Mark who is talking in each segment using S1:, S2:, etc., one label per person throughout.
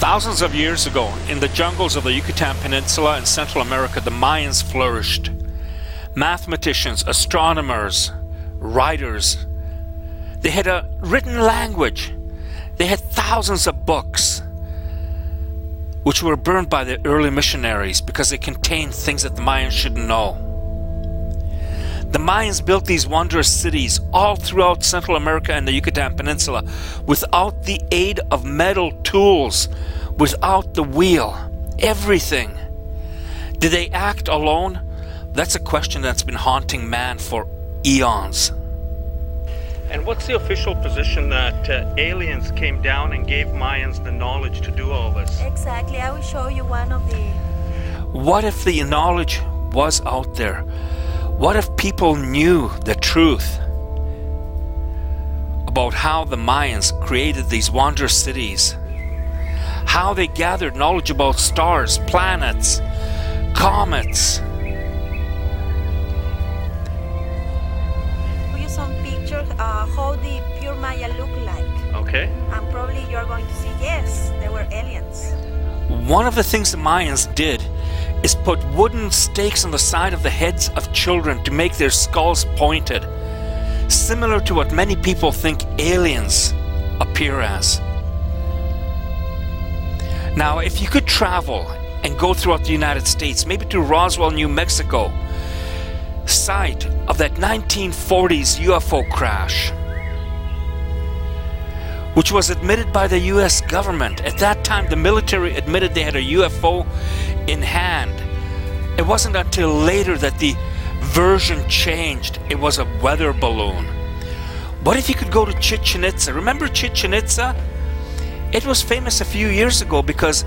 S1: Thousands of years ago, in the jungles of the Yucatan Peninsula in Central America, the Mayans flourished. Mathematicians, astronomers, writers. They had a written language. They had thousands of books, which were burned by the early missionaries because they contained things that the Mayans shouldn't know. The Mayans built these wondrous cities all throughout Central America and the Yucatan Peninsula without the aid of metal tools, without the wheel, everything. Did they act alone? That's a question that's been haunting man for eons.
S2: And what's the official position that aliens came down and gave Mayans the knowledge to do all this?
S3: Exactly, I will show you one of the...
S1: What if the knowledge was out there? What if people knew the truth about how the Mayans created these wondrous cities? How they gathered knowledge about stars, planets, comets.
S3: Show you some pictures how the pure Maya look like.
S2: Okay.
S3: And probably you're going to see, yes, they were aliens.
S1: One of the things the Mayans did is put wooden stakes on the side of the heads of children to make their skulls pointed, similar to what many people think aliens appear as. Now, if you could travel and go throughout the United States, maybe to Roswell, New Mexico, site of that 1940s UFO crash, which was admitted by the US government. At that time, the military admitted they had a UFO in hand. It wasn't until later that the version changed. It was a weather balloon. What if you could go to Chichen Itza? Remember Chichen Itza? It was famous a few years ago because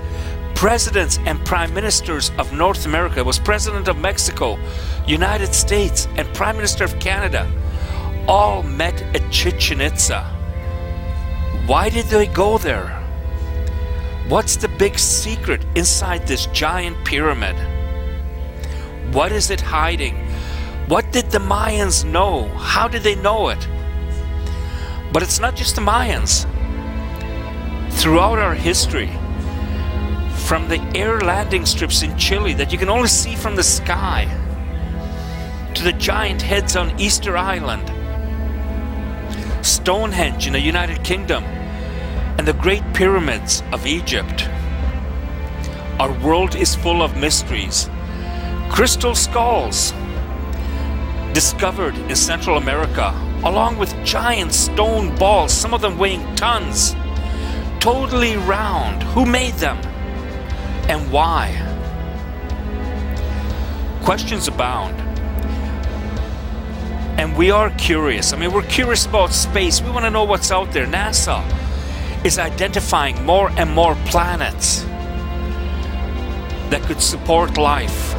S1: presidents and prime ministers of North America, it was President of Mexico, United States, and Prime Minister of Canada, all met at Chichen Itza. Why did they go there? What's the big secret inside this giant pyramid? What is it hiding? What did the Mayans know? How did they know it? But it's not just the Mayans. Throughout our history, from the air landing strips in Chile that you can only see from the sky, to the giant heads on Easter Island, Stonehenge in the United Kingdom, and the Great Pyramids of Egypt. Our world is full of mysteries. Crystal skulls discovered in Central America, along with giant stone balls, some of them weighing tons, totally round. Who made them and why? Questions abound. And we are curious. I mean, we're curious about space. We want to know what's out there. NASA is identifying more and more planets that could support life.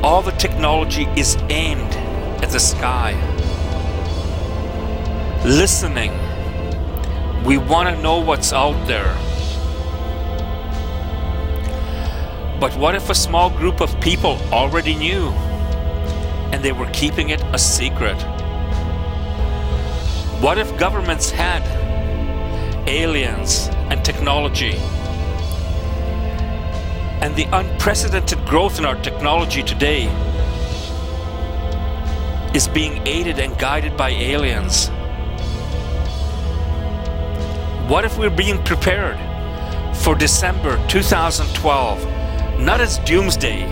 S1: All the technology is aimed at the sky. Listening. We want to know what's out there. But what if a small group of people already knew and they were keeping it a secret? What if governments had aliens and technology, and the unprecedented growth in our technology today is being aided and guided by aliens? What if we're being prepared for December 2012, not as doomsday,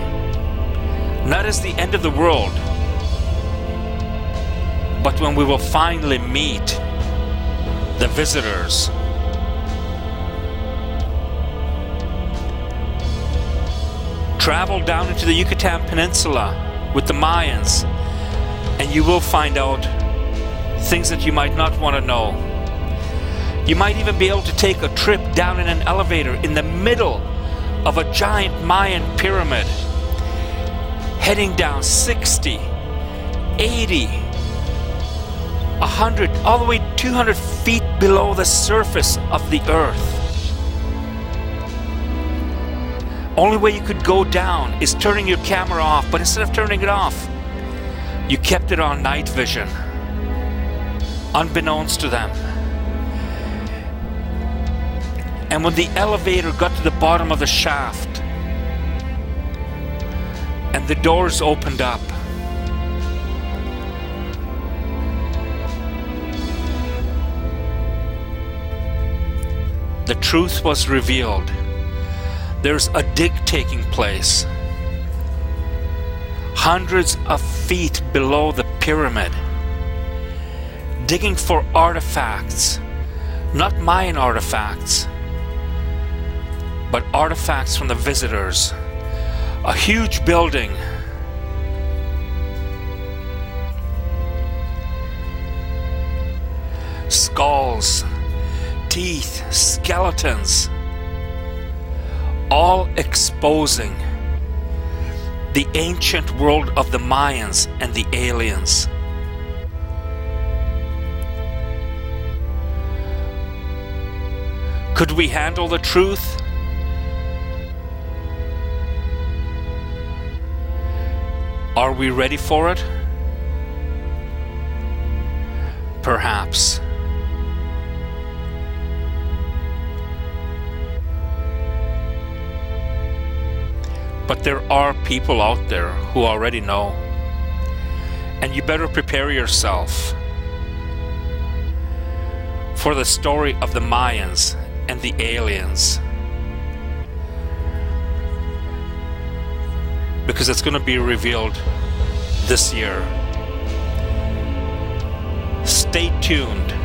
S1: not as the end of the world, but when we will finally meet the visitors? Travel down into the Yucatan Peninsula with the Mayans, and you will find out things that you might not want to know. You might even be able to take a trip down in an elevator in the middle of a giant Mayan pyramid, heading down 60, 80, 100, all the way 200 feet below the surface of the earth. Only way you could go down is turning your camera off, but instead of turning it off, you kept it on night vision, unbeknownst to them. And when the elevator got to the bottom of the shaft and the doors opened up, the truth was revealed. There's a dig taking place hundreds of feet below the pyramid, digging for artifacts, not Mayan artifacts, but artifacts from the visitors. A huge building. Skulls, teeth, skeletons, all exposing the ancient world of the Mayans and the aliens. Could we handle the truth? Are we ready for it? Perhaps. But there are people out there who already know. And you better prepare yourself for the story of the Mayans and the aliens. Because it's going to be revealed this year. Stay tuned.